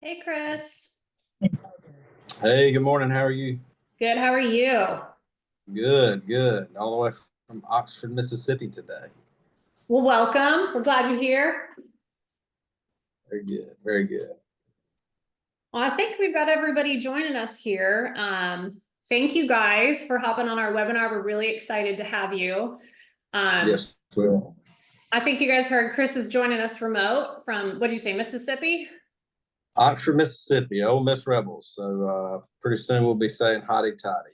Hey, Chris. Hey, good morning. How are you? Good. How are you? Good, good. All the way from Oxford, Mississippi today. Well, welcome. We're glad you're here. Very good, very good. Well, I think we've got everybody joining us here. Thank you guys for hopping on our webinar. We're really excited to have you. Um, Yes, well, I think you guys heard Chris is joining us remote from, what did you say, Mississippi? Oxford, Mississippi, Ole Miss Rebels. So pretty soon we'll be saying hotty toddy.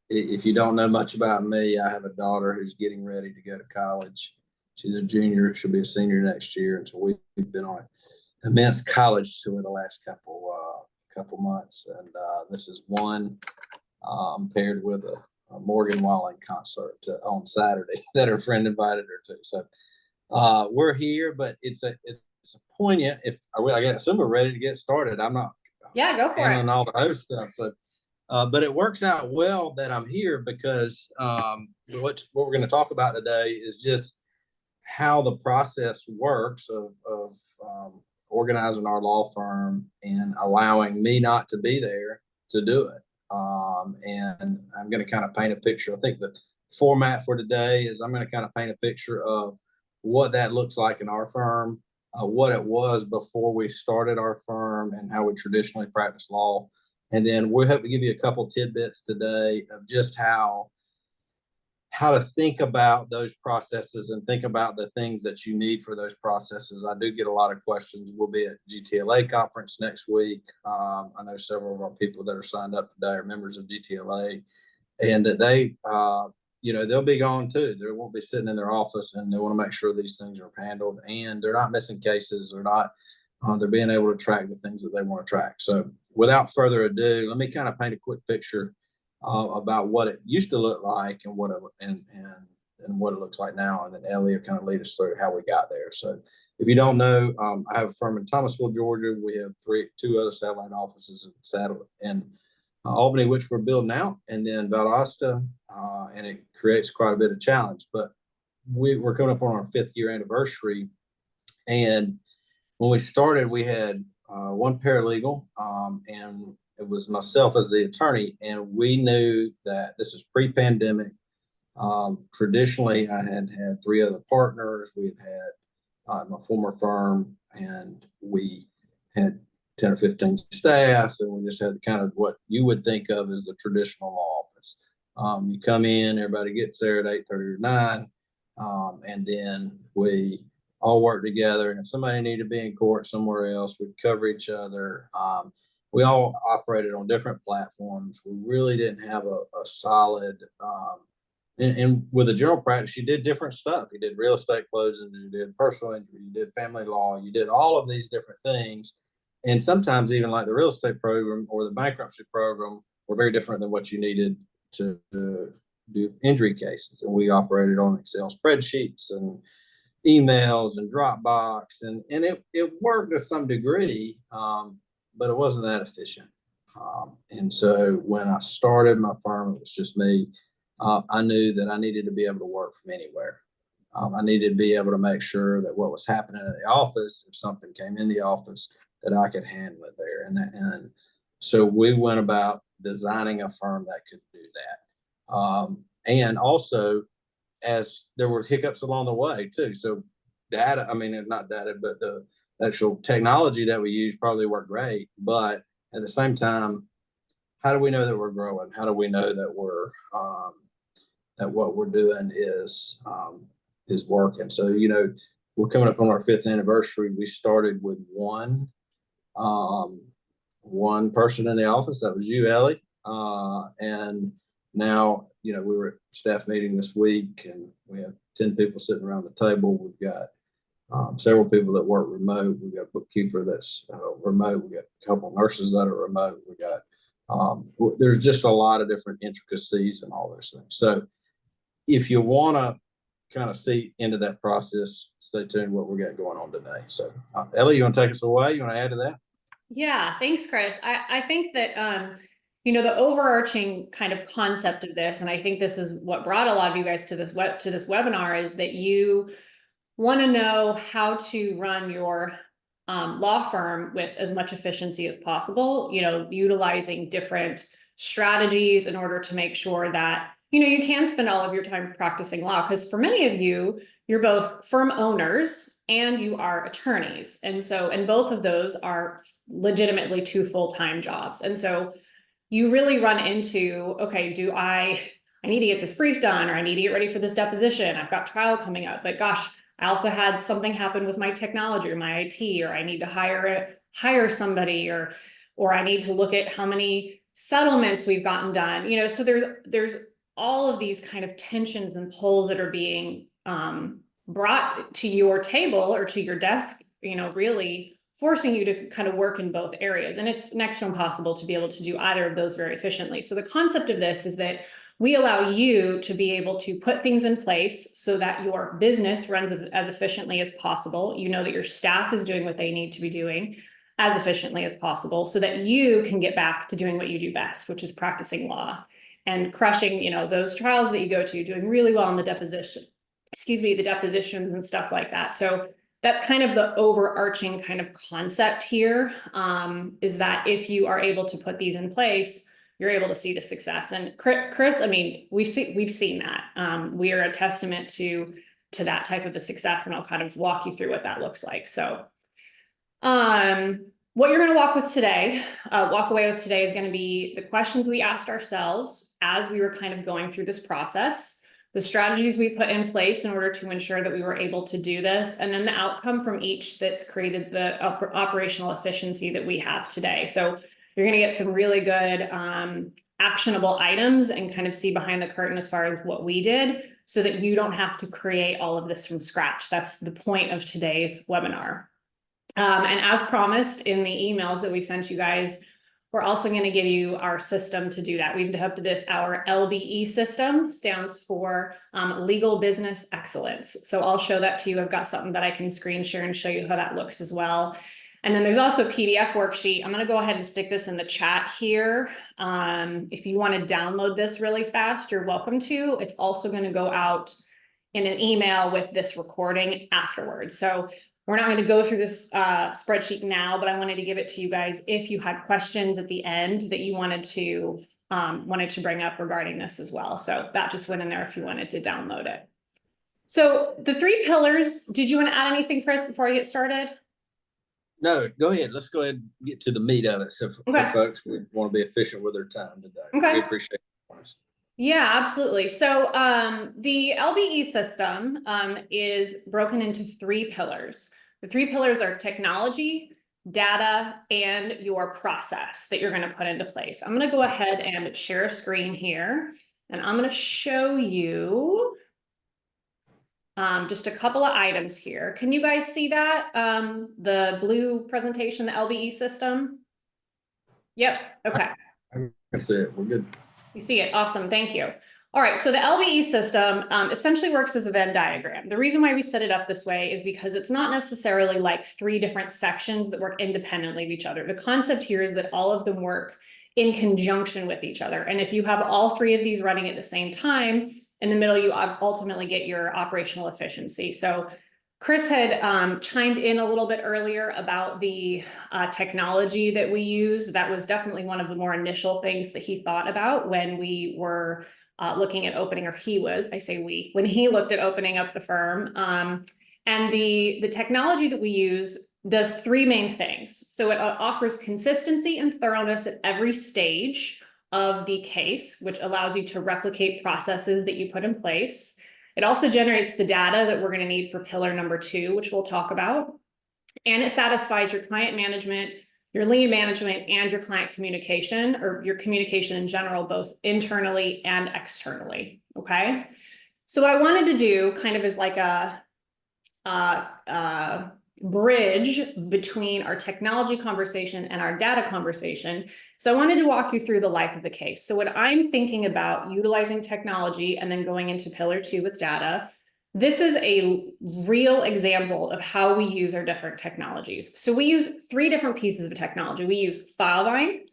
If you don't know much about me, I have a daughter who's getting ready to go to college. She's a junior. She'll be a senior next year. And so we've been on an immense college tour the last couple months. And this is one paired with a Morgan Wallen concert on Saturday that her friend invited her to. So we're here, but it's a poignant. If I assume we're ready to get started. I'm not Yeah, go for it. handling all the host stuff, so but it works out well that I'm here because what we're going to talk about today is just how the process works of organizing our law firm and allowing me not to be there to do it. And I'm going to kind of paint a picture. I think the format for today is I'm going to kind of paint a picture of what that looks like in our firm, what it was before we started our firm, and how we traditionally practice law. And then we hope to give you a couple tidbits today of just how to think about those processes and think about the things that you need for those processes. I do get a lot of questions. We'll be at GTLA conference next week. I know several of our people that are signed up today are members of GTLA, and that they'll be gone too. They won't be sitting in their office, and they want to make sure these things are handled and they're not missing cases or not. They're being able to track the things that they want to track. So without further ado, let me kind of paint a quick picture about what it used to look like and what it looks like now, and then Ellie will kind of lead us through how we got there. So, if you don't know, I have a firm in Thomasville, Georgia. We have two other satellite offices in Albany, which we're building out, and then Valdosta, and it creates quite a bit of challenge. But we're coming up on our 5th-year anniversary, and when we started, we had one paralegal, and it was myself as the attorney, and we knew that this was pre-pandemic. Traditionally, I had 3 other partners. We had my former firm, and we had 10 or 15 staff, and we just had kind of what you would think of as the traditional law office. You come in, everybody gets there at 8:30 or 9, and then we all work together. And if somebody needed to be in court somewhere else, we'd cover each other. We all operated on different platforms. We really didn't have a solid, and with a general practice, you did different stuff. You did real estate closings, you did personal injury, you did family law, you did all of these different things. And sometimes even like the real estate program or the bankruptcy program were very different than what you needed to do injury cases. And we operated on Excel spreadsheets and emails and Dropbox, and it worked to some degree, but it wasn't that efficient. And so when I started my firm, it was just me. I knew that I needed to be able to work from anywhere. I needed to be able to make sure that what was happening in the office, if something came in the office, that I could handle it there. And so we went about designing a firm that could do that. And also, as there were hiccups along the way too. So data, I mean, not data, but the actual technology that we use probably worked great. But at the same time, how do we know that we're growing? How do we know that that what we're doing is working? So we're coming up on our 5th anniversary. We started with one person in the office. That was you, Ellie, and now we were at staff meeting this week, and we have 10 people sitting around the table. We've got several people that work remote. We've got a bookkeeper that's remote. We got a couple of nurses that are remote. We got there's just a lot of different intricacies and all those things. So if you want to kind of see into that process, stay tuned what we got going on today. So Ellie, you want to take us away? You want to add to that? Yeah, thanks, Chris. I think that the overarching kind of concept of this, and I think this is what brought a lot of you guys to this webinar, is that you want to know how to run your law firm with as much efficiency as possible, you know, utilizing different strategies in order to make sure that, you know, you can spend all of your time practicing law. Because for many of you, you're both firm owners and you are attorneys. And so, and both of those are legitimately 2 full-time jobs. And so you really run into, okay, I need to get this brief done, or I need to get ready for this deposition. I've got trial coming up, but gosh, I also had something happen with my technology or my IT, or I need to hire somebody, or I need to look at how many settlements we've gotten done. You know, so there's all of these kind of tensions and pulls that are being brought to your table or to your desk, you know, really forcing you to kind of work in both areas. And it's next to impossible to be able to do either of those very efficiently. So the concept of this is that we allow you to be able to put things in place so that your business runs as efficiently as possible. You know that your staff is doing what they need to be doing as efficiently as possible, so that you can get back to doing what you do best, which is practicing law and crushing, you know, those trials that you go to, doing really well in the depositions and stuff like that. So that's kind of the overarching kind of concept here, is that if you are able to put these in place, you're able to see the success. And Chris, I mean, we've seen that. We are a testament to that type of a success, and I'll kind of walk you through what that looks like. So, what you're going to walk away with today is going to be the questions we asked ourselves as we were kind of going through this process, the strategies we put in place in order to ensure that we were able to do this, and then the outcome from each that's created the operational efficiency that we have today. So you're going to get some really good actionable items and kind of see behind the curtain as far as what we did, so that you don't have to create all of this from scratch. That's the point of today's webinar. And as promised in the emails that we sent you guys, we're also going to give you our system to do that. We've dubbed this our LBE system, stands for Legal Business Excellence. So I'll show that to you. I've got something that I can screen share and show you how that looks as well. And then there's also a PDF worksheet. I'm going to go ahead and stick this in the chat here. If you want to download this really fast, you're welcome to. It's also going to go out in an email with this recording afterwards. So we're not going to go through this spreadsheet now, but I wanted to give it to you guys if you had questions at the end that you wanted to bring up regarding this as well. So that just went in there if you wanted to download it. So the 3 pillars, did you want to add anything, Chris, before I get started? No, go ahead. Let's go ahead and get to the meat of it. So for folks, we want to be efficient with their time today. Okay. We appreciate it. Yeah, absolutely. So the LBE system is broken into 3 pillars. The 3 pillars are technology, data, and your process that you're going to put into place. I'm going to go ahead and share a screen here, and I'm going to show you just a couple of items here. Can you guys see that? The blue presentation, the LBE system? Yep. Okay. I can see it. We're good. You see it. Awesome. Thank you. All right. So the LBE system essentially works as a Venn diagram. The reason why we set it up this way is because it's not necessarily like 3 different sections that work independently of each other. The concept here is that all of them work in conjunction with each other. And if you have all 3 of these running at the same time, in the middle, you ultimately get your operational efficiency. So Chris had chimed in a little bit earlier about the technology that we used. That was definitely one of the more initial things that he thought about when we were looking at opening, or he was, I say we, when he looked at opening up the firm. And the technology that we use does 3 main things. So it offers consistency and thoroughness at every stage of the case, which allows you to replicate processes that you put in place. It also generates the data that we're going to need for pillar number 2, which we'll talk about. And it satisfies your client management, your lead management, and your client communication, or your communication in general, both internally and externally. Okay. So what I wanted to do kind of is like a bridge between our technology conversation and our data conversation. So I wanted to walk you through the life of the case. So what I'm thinking about utilizing technology and then going into pillar 2 with data, this is a real example of how we use our different technologies. So we use 3 different pieces of technology. We use Filevine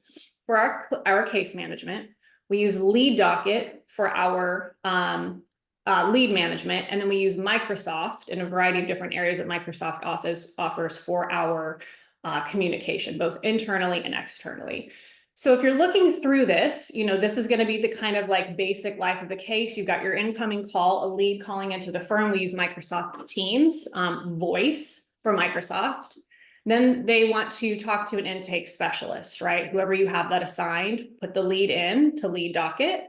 for our case management. We use LeadDocket for our lead management, and then we use Microsoft in a variety of different areas that Microsoft Office offers for our communication, both internally and externally. So if you're looking through this, you know, this is going to be the kind of like basic life of the case. You've got your incoming call, a lead calling into the firm. We use Microsoft Teams, voice for Microsoft. Then they want to talk to an intake specialist, right? Whoever you have that assigned, put the lead in to lead docket.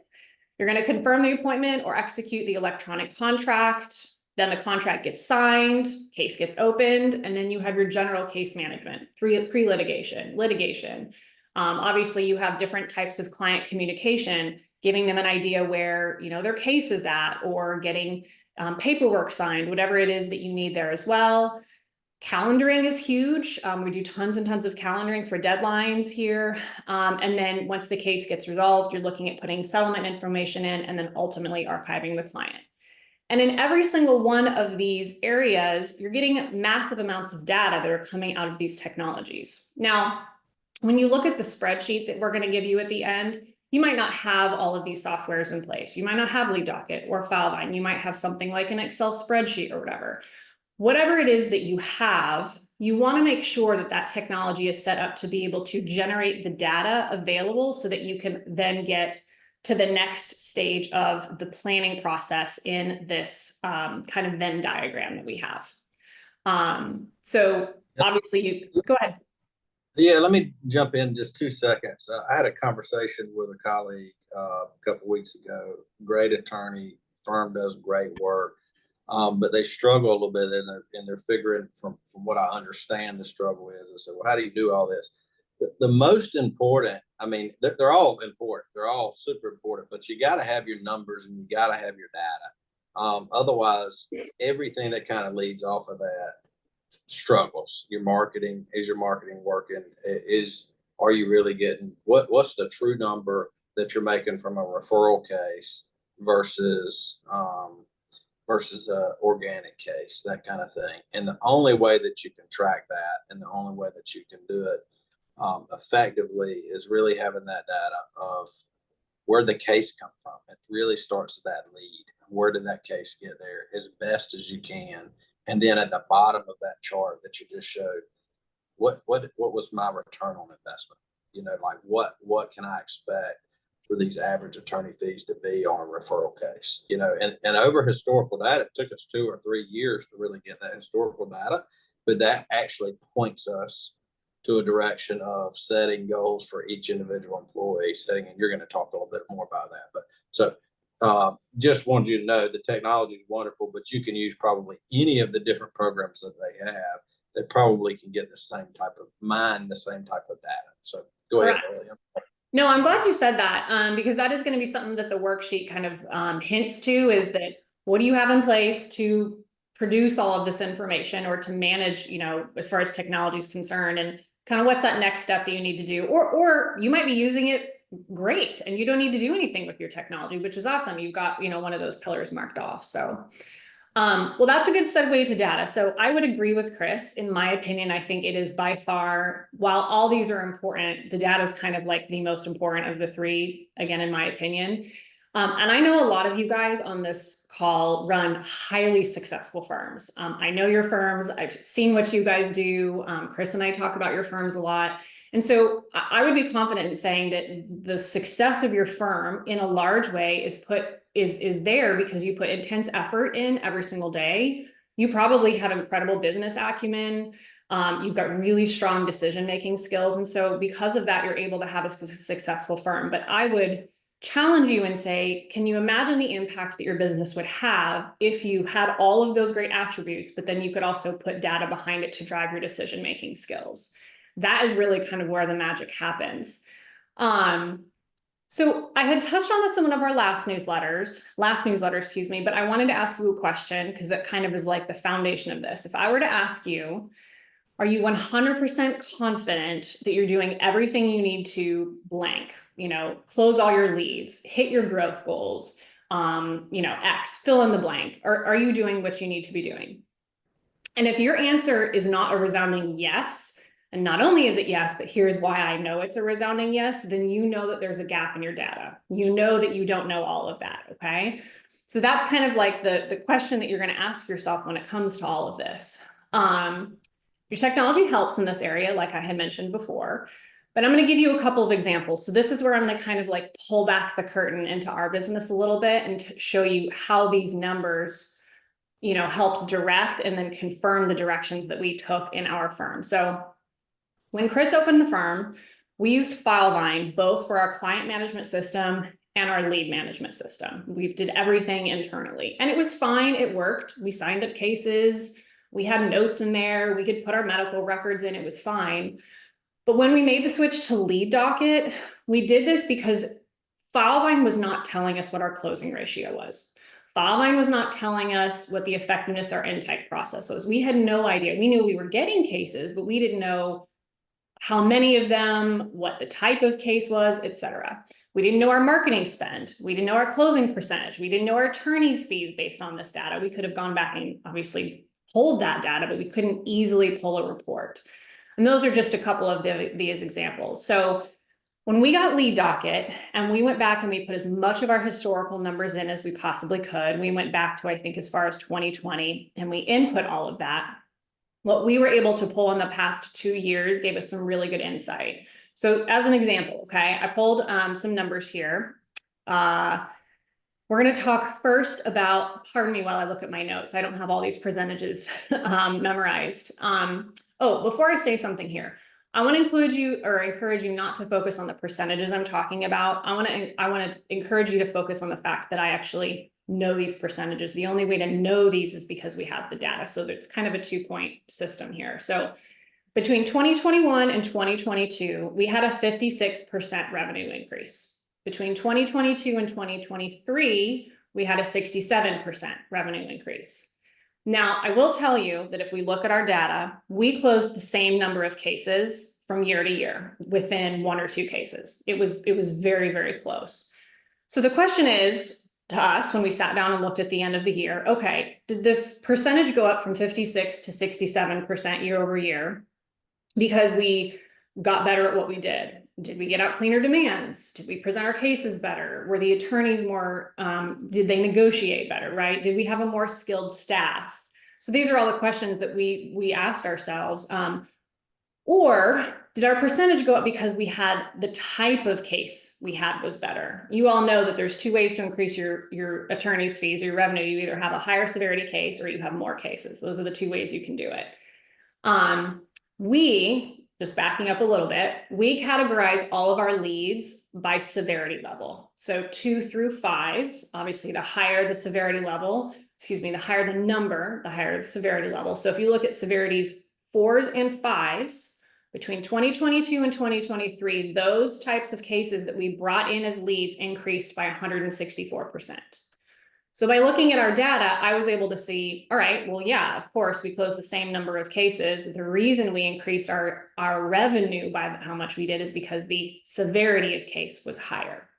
You're going to confirm the appointment or execute the electronic contract. Then the contract gets signed, case gets opened, and then you have your general case management, pre-litigation, litigation. Obviously, you have different types of client communication, giving them an idea where, you know, their case is at, or getting paperwork signed, whatever it is that you need there as well. Calendaring is huge. We do tons and tons of calendaring for deadlines here. And then once the case gets resolved, you're looking at putting settlement information in and then ultimately archiving the client. And in every single one of these areas, you're getting massive amounts of data that are coming out of these technologies. Now, when you look at the spreadsheet that we're going to give you at the end, you might not have all of these softwares in place. You might not have LeadDocket or Filevine. You might have something like an Excel spreadsheet or whatever. Whatever it is that you have, you want to make sure that that technology is set up to be able to generate the data available so that you can then get to the next stage of the planning process in this kind of Venn diagram that we have. So obviously you go ahead. Yeah, let me jump in just 2 seconds. I had a conversation with a colleague a couple weeks ago. Great attorney, firm does great work, but they struggle a little bit, and they're figuring from what I understand the struggle is. I said, well, how do you do all this? The most important, I mean, they're all important. They're all super important, but you got to have your numbers and you got to have your data. Otherwise, everything that kind of leads off of that struggles. Your marketing, is your marketing working? Are you really getting what's the true number that you're making from a referral case versus a organic case, that kind of thing. And the only way that you can track that, and the only way that you can do it effectively, is really having that data of where the case come from. It really starts with that lead. Where did that case get there as best as you can? And then at the bottom of that chart that you just showed, what was my return on investment? You know, like what can I expect for these average attorney fees to be on a referral case? You know, and over historical data, it took us 2 or 3 years to really get that historical data, but that actually points us to a direction of setting goals for each individual employee, and you're going to talk a little bit more about that. But so just wanted you to know the technology is wonderful, but you can use probably any of the different programs that they have that probably can get the same type of data. So go ahead, William. No, I'm glad you said that, because that is going to be something that the worksheet kind of hints to, is that what do you have in place to produce all of this information, or to manage, you know, as far as technology is concerned, and kind of what's that next step that you need to do, or you might be using it great and you don't need to do anything with your technology, which is awesome. You've got, you know, one of those pillars marked off. So well, that's a good segue to data. So I would agree with Chris. In my opinion, I think it is by far, while all these are important, the data is kind of like the most important of the three, again, in my opinion. And I know a lot of you guys on this call run highly successful firms. I know your firms. I've seen what you guys do. Chris and I talk about your firms a lot. And so I would be confident in saying that the success of your firm in a large way is there because you put intense effort in every single day. You probably have incredible business acumen. You've got really strong decision-making skills. And so because of that, you're able to have a successful firm. But I would challenge you and say, can you imagine the impact that your business would have if you had all of those great attributes, but then you could also put data behind it to drive your decision-making skills? That is really kind of where the magic happens. So I had touched on this in one of our last newsletter, excuse me, but I wanted to ask you a question because that kind of is like the foundation of this. If I were to ask you, are you 100% confident that you're doing everything you need to blank, you know, close all your leads, hit your growth goals, you know, X, fill in the blank, or are you doing what you need to be doing? And if your answer is not a resounding yes, and not only is it yes, but here's why I know it's a resounding yes, then you know that there's a gap in your data. You know that you don't know all of that, okay? So that's kind of like the question that you're going to ask yourself when it comes to all of this. Your technology helps in this area, like I had mentioned before, but I'm going to give you a couple of examples. So this is where I'm going to kind of like pull back the curtain into our business a little bit and to show you how these numbers, you know, helped direct and then confirm the directions that we took in our firm. So when Chris opened the firm, we used Filevine both for our client management system and our lead management system. We did everything internally and it was fine. It worked. We signed up cases. We had notes in there. We could put our medical records in. It was fine. But when we made the switch to LeadDocket, we did this because Filevine was not telling us what our closing ratio was. Filevine was not telling us what the effectiveness of our intake process was. We had no idea. We knew we were getting cases, but we didn't know how many of them, what the type of case was, et cetera. We didn't know our marketing spend. We didn't know our closing percentage. We didn't know our attorney's fees based on this data. We could have gone back and obviously pulled that data, but we couldn't easily pull a report. And those are just a couple of these examples. So when we got LeadDocket and we went back and we put as much of our historical numbers in as we possibly could, we went back to, I think, as far as 2020, and we input all of that. What we were able to pull in the past 2 years gave us some really good insight. So as an example, okay, I pulled some numbers here. We're going to talk first about, pardon me while I look at my notes. I don't have all these percentages memorized. Oh, before I say something here, I want to include you or encourage you not to focus on the percentages I'm talking about. I want to encourage you to focus on the fact that I actually know these percentages. The only way to know these is because we have the data. So it's kind of a 2-point system here. So between 2021 and 2022, we had a 56% revenue increase. Between 2022 and 2023, we had a 67% revenue increase. Now, I will tell you that if we look at our data, we closed the same number of cases from year to year within 1 or 2 cases. It was very, very close. So the question is to us when we sat down and looked at the end of the year, okay, did this percentage go up from 56 to 67% year over year because we got better at what we did? Did we get out cleaner demands? Did we present our cases better? Were the attorneys more, did they negotiate better, right? Did we have a more skilled staff? So these are all the questions that we asked ourselves. Or did our percentage go up because we had the type of case we had was better? You all know that there's 2 ways to increase your attorney's fees or your revenue. You either have a higher severity case or you have more cases. Those are the 2 ways you can do it. Just backing up a little bit, we categorize all of our leads by severity level. So 2 through 5, obviously the higher the severity level, the higher the number, the higher the severity level. So if you look at severities 4s and 5s, between 2022 and 2023, those types of cases that we brought in as leads increased by 164%. So by looking at our data, I was able to see, all right, well, yeah, of course, we closed the same number of cases. The reason we increased our revenue by how much we did is because the severity of case was higher.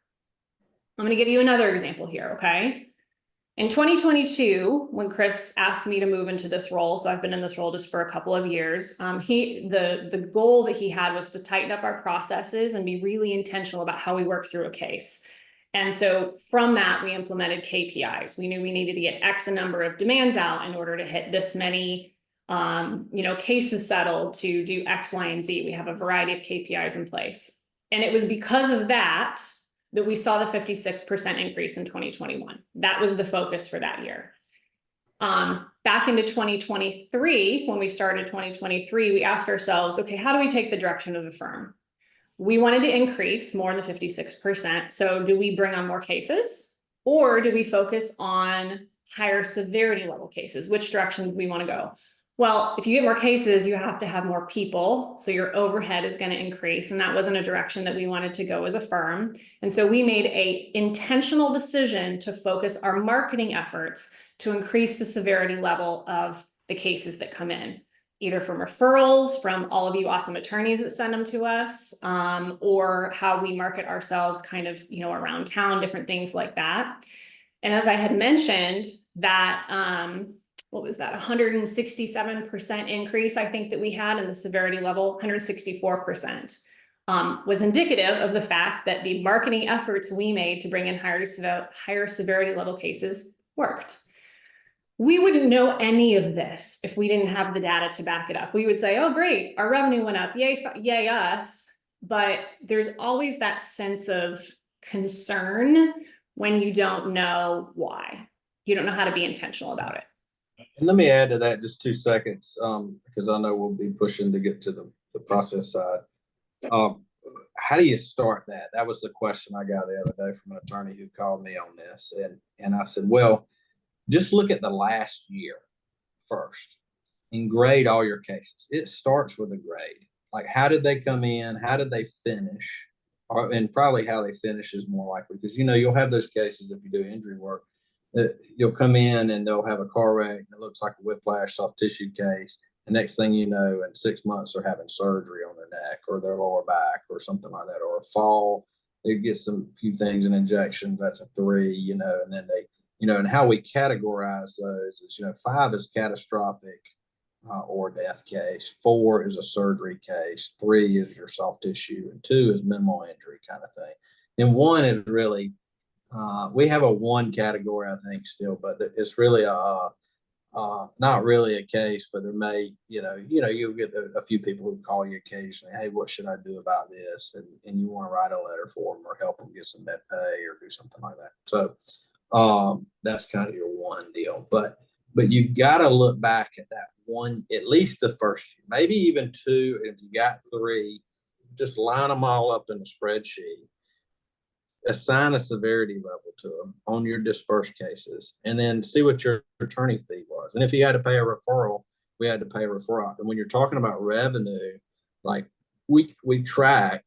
I'm going to give you another example here, okay? In 2022, when Chris asked me to move into this role, so I've been in this role just for a couple of years, the goal that he had was to tighten up our processes and be really intentional about how we work through a case. And so from that, we implemented KPIs. We knew we needed to get X number of demands out in order to hit this many cases settled to do X, Y, and Z. We have a variety of KPIs in place. And it was because of that we saw the 56% increase in 2021. That was the focus for that year. Back into 2023, when we started 2023, we asked ourselves, okay, how do we take the direction of the firm? We wanted to increase more than 56%. So do we bring on more cases or do we focus on higher severity level cases? Which direction do we want to go? Well, if you get more cases, you have to have more people. So your overhead is going to increase. And that wasn't a direction that we wanted to go as a firm. And so we made an intentional decision to focus our marketing efforts to increase the severity level of the cases that come in, either from referrals from all of you awesome attorneys that send them to us, or how we market ourselves kind of, around town, different things like that. And as I had mentioned, that, what was that, 167% increase, I think, that we had in the severity level, 164%, was indicative of the fact that the marketing efforts we made to bring in higher severity level cases worked. We wouldn't know any of this if we didn't have the data to back it up. We would say, oh, great, our revenue went up, yay, yay us. But there's always that sense of concern when you don't know why. You don't know how to be intentional about it. And let me add to that just 2 seconds, because I know we'll be pushing to get to the process side. How do you start that? That was the question I got the other day from an attorney who called me on this. And I said, well, just look at the last year first and grade all your cases. It starts with a grade. Like, how did they come in? How did they finish? And probably how they finish is more likely, because, you'll have those cases if you do injury work that you'll come in and they'll have a car wreck and it looks like a whiplash soft tissue case. The next thing you know, in 6 months, they're having surgery on their neck or their lower back or something like that, or a fall. They get few things in injections. That's a 3, and then they, and how we categorize those is, 5 is catastrophic or death case. 4 is a surgery case. 3 is your soft tissue, and 2 is minimal injury kind of thing. And 1 is really, we have a 1 category, I think, still, but it's really not really a case, but there may, you'll get a few people who call you occasionally, hey, what should I do about this? And you want to write a letter for them or help them get some med pay or do something like that. So that's kind of your 1 deal. But you've got to look back at that 1, at least the first year, maybe even 2. If you got 3, just line them all up in a spreadsheet. Assign a severity level to them on your dispersed cases, and then see what your attorney fee was. And if you had to pay a referral, we had to pay a referral. And when you're talking about revenue, like we track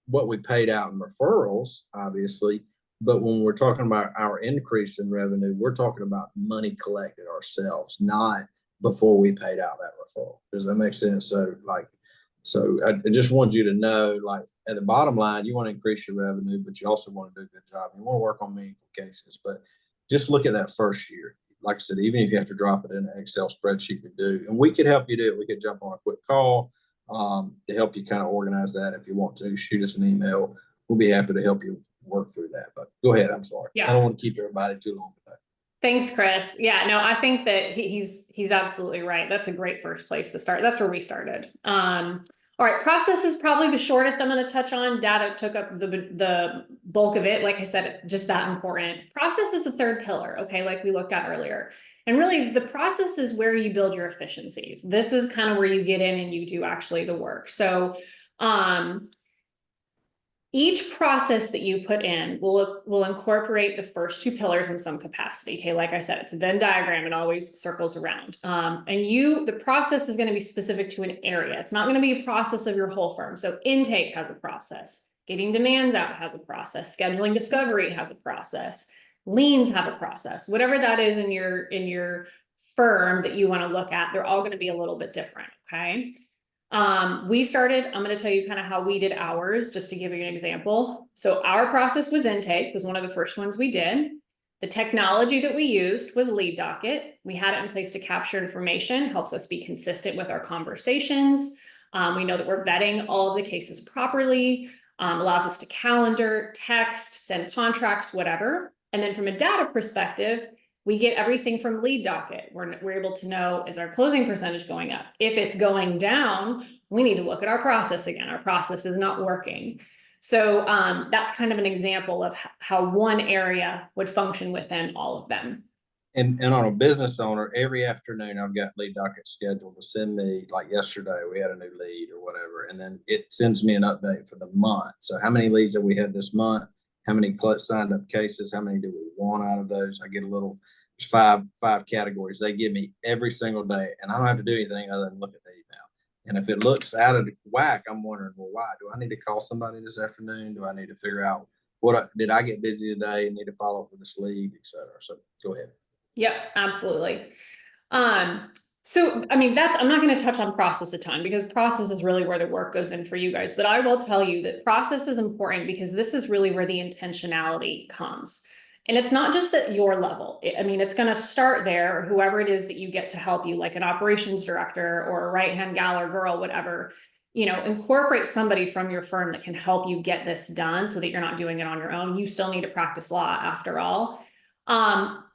what we paid out in referrals, obviously, but when we're talking about our increase in revenue, we're talking about money collected ourselves, not before we paid out that referral. Does that make sense? So I just want you to know, like, at the bottom line, you want to increase your revenue, but you also want to do a good job. You want to work on meaningful cases, but just look at that first year. Like I said, even if you have to drop it in an Excel spreadsheet, we do, and we could help you do it. We could jump on a quick call to help you kind of organize that. If you want to, shoot us an email. We'll be happy to help you work through that. But go ahead. I'm sorry. Yeah. I don't want to keep everybody too long today. Thanks, Chris. Yeah, no, I think that he's absolutely right. That's a great first place to start. That's where we started. All right, process is probably the shortest I'm going to touch on. Data took up the bulk of it. Like I said, it's just that important. Process is the third pillar, okay, like we looked at earlier. And really, the process is where you build your efficiencies. This is kind of where you get in and you do actually the work. So each process that you put in will incorporate the first 2 pillars in some capacity. Okay, like I said, it's a Venn diagram. It always circles around. And the process is going to be specific to an area. It's not going to be a process of your whole firm. So intake has a process. Getting demands out has a process. Scheduling discovery has a process. Liens have a process. Whatever that is in your firm that you want to look at, they're all going to be a little bit different. Okay. I'm going to tell you kind of how we did ours, just to give you an example. So our process was intake, was one of the first ones we did. The technology that we used was LeadDocket. We had it in place to capture information, helps us be consistent with our conversations. We know that we're vetting all of the cases properly, allows us to calendar, text, send contracts, whatever. And then from a data perspective, we get everything from LeadDocket. We're able to know, is our closing percentage going up? If it's going down, we need to look at our process again. Our process is not working. So that's kind of an example of how one area would function within all of them. And on a business owner, every afternoon I've got LeadDocket scheduled to send me, like yesterday, we had a new lead or whatever, and then it sends me an update for the month. So how many leads have we had this month? How many signed up cases? How many do we want out of those? I get a little, there's five categories they give me every single day, and I don't have to do anything other than look at the email. And if it looks out of whack, I'm wondering, well, why? Do I need to call somebody this afternoon? Do I need to figure out did I get busy today and need to follow up with this lead, et cetera? So go ahead. Yep, absolutely. So, I mean, I'm not going to touch on process a ton because process is really where the work goes in for you guys. But I will tell you that process is important because this is really where the intentionality comes. And it's not just at your level. It's going to start there, whoever it is that you get to help you, like an operations director or a right-hand gal or girl, whatever, incorporate somebody from your firm that can help you get this done so that you're not doing it on your own. You still need to practice law after all.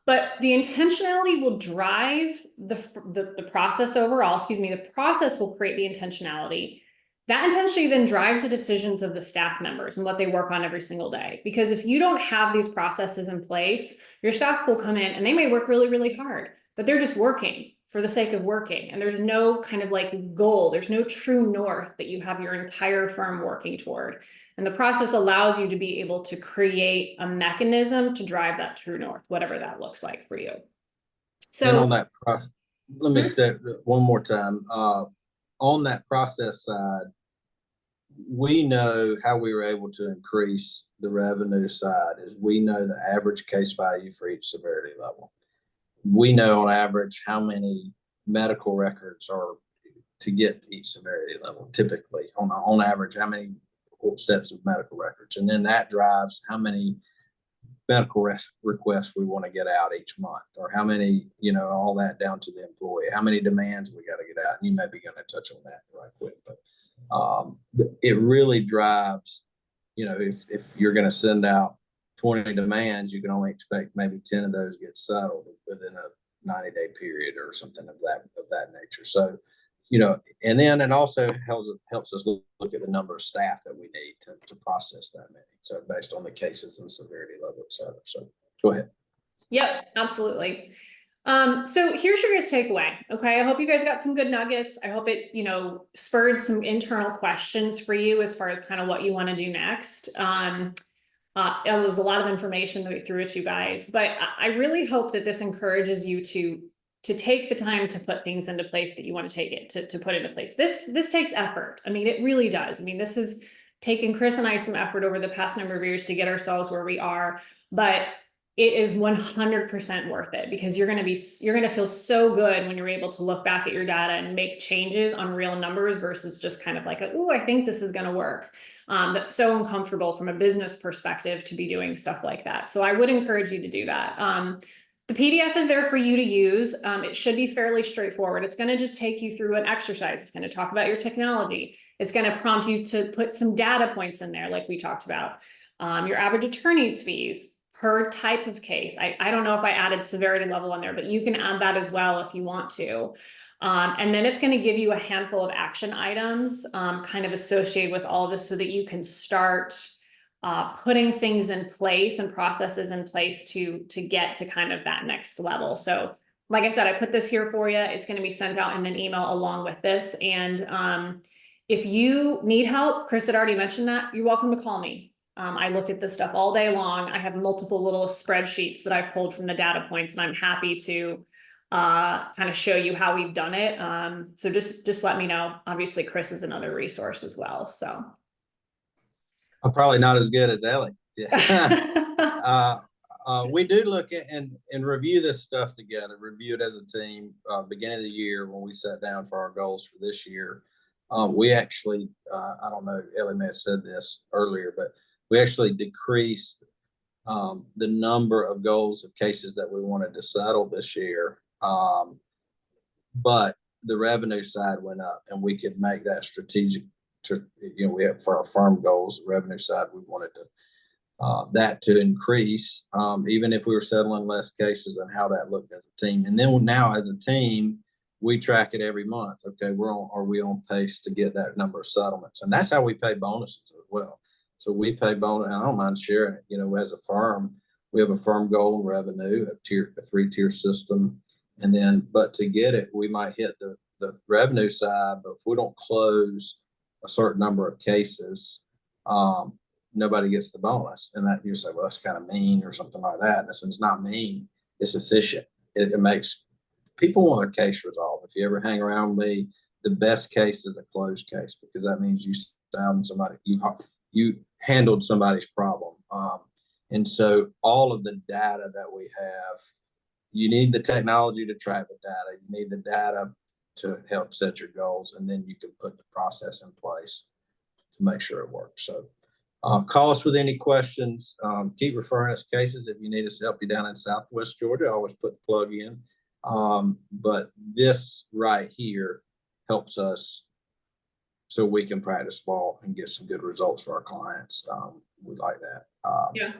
but the intentionality will drive the process overall. Excuse me, the process will create the intentionality. That intentionality then drives the decisions of the staff members and what they work on every single day. Because if you don't have these processes in place, your staff will come in and they may work really, really hard, but they're just working for the sake of working. And there's no kind of like goal, there's no true north that you have your entire firm working toward. And the process allows you to be able to create a mechanism to drive that true north, whatever that looks like for you. And So on that, let me step one more time. On that process side, we know how we were able to increase the revenue side is we know the average case value for each severity level. We know on average how many medical records are to get to each severity level, typically on average, how many sets of medical records. And then that drives how many medical requests we want to get out each month, or how many, all that down to the employee, how many demands we got to get out. And you may be going to touch on that right quick, but it really drives, if you're going to send out 20 demands, you can only expect maybe 10 of those get settled within a 90-day period or something of that nature. So, and then it also helps us look at the number of staff that we need to process that many. So based on the cases and severity level, et cetera. So go ahead. Yep, absolutely. So here's your guys' takeaway. Okay. I hope you guys got some good nuggets. I hope it, spurred some internal questions for you as far as kind of what you want to do next. It was a lot of information that we threw at you guys, but I really hope that this encourages you to take the time to put things into place that you want to take it to put into place. This takes effort. I mean, it really does. I mean, this is taken Chris and I some effort over the past number of years to get ourselves where we are, but it is 100% worth it, because you're going to feel so good when you're able to look back at your data and make changes on real numbers versus just kind of like, oh, I think this is going to work. That's so uncomfortable from a business perspective to be doing stuff like that. So I would encourage you to do that. The PDF is there for you to use. It should be fairly straightforward. It's going to just take you through an exercise. It's going to talk about your technology. It's going to prompt you to put some data points in there, like we talked about. Your average attorney's fees per type of case. I don't know if I added severity level in there, but you can add that as well if you want to. And then it's going to give you a handful of action items kind of associated with all of this so that you can start putting things in place and processes in place to get to kind of that next level. So like I said, I put this here for you. It's going to be sent out in an email along with this. And if you need help, Chris had already mentioned that, you're welcome to call me. I look at this stuff all day long. I have multiple little spreadsheets that I've pulled from the data points, and I'm happy to kind of show you how we've done it. So just let me know. Obviously, Chris is another resource as well. So I'm probably not as good as Ellie. Yeah. We do look at and review this stuff together, review it as a team. Beginning of the year when we sat down for our goals for this year, we actually, I don't know, Ellie may have said this earlier, but we actually decreased the number of goals of cases that we wanted to settle this year. But the revenue side went up, and we could make that strategic we have for our firm goals, the revenue side, we wanted to that to increase, even if we were settling less cases, and how that looked as a team. And then now as a team, we track it every month. Okay, are we on pace to get that number of settlements? And that's how we pay bonuses as well. So we pay bonus, and I don't mind sharing it. As a firm, we have a firm goal in revenue, a 3-tier system. And then, but to get it, we might hit the revenue side, but if we don't close a certain number of cases, nobody gets the bonus. And that you say, well, that's kind of mean or something like that. And it's not mean, it's efficient. It makes people want their case resolved. If you ever hang around me, the best case is a closed case, because that means you found somebody, you handled somebody's problem. And so all of the data that we have, you need the technology to track the data. You need the data to help set your goals, and then you can put the process in place to make sure it works. So call us with any questions. Keep referring us cases if you need us to help you down in Southwest Georgia. I always put the plug in. But this right here helps us so we can practice law and get some good results for our clients. We like that. Yeah.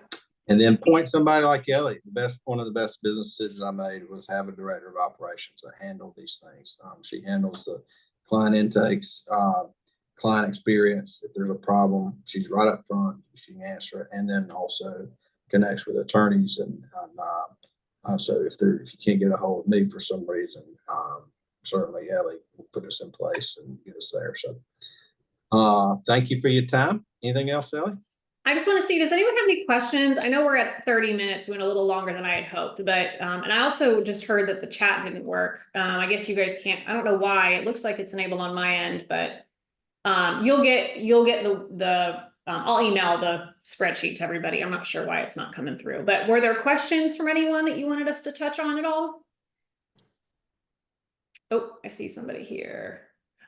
And then point somebody like Ellie. One of the best business decisions I made was have a director of operations that handle these things. She handles the client intakes, client experience. If there's a problem, she's right up front. She can answer it, and then also connects with attorneys. And so if you can't get a hold of me for some reason, certainly Ellie will put us in place and get us there. So thank you for your time. Anything else, Ellie? I just want to see, does anyone have any questions? I know we're at 30 minutes, we went a little longer than I had hoped, but, and I also just heard that the chat didn't work. I guess you guys can't, I don't know why, it looks like it's enabled on my end, but, you'll get I'll email the spreadsheet to everybody. I'm not sure why it's not coming through, but were there questions from anyone that you wanted us to touch on at all? Oh, I see somebody here.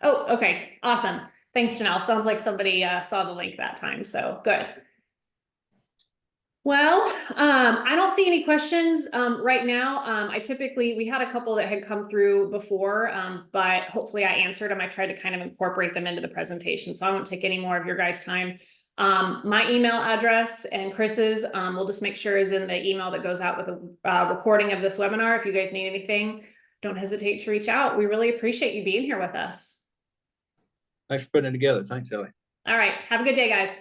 Oh, okay, awesome. Thanks, Janelle. Sounds like somebody saw the link that time, so good. Well, I don't see any questions right now. We had a couple that had come through before, but hopefully I answered them. I tried to kind of incorporate them into the presentation, so I won't take any more of your guys' time. My email address and Chris's, we'll just make sure is in the email that goes out with a recording of this webinar. If you guys need anything, don't hesitate to reach out. We really appreciate you being here with us. Thanks for putting it together. Thanks, Ellie. All right. Have a good day, guys.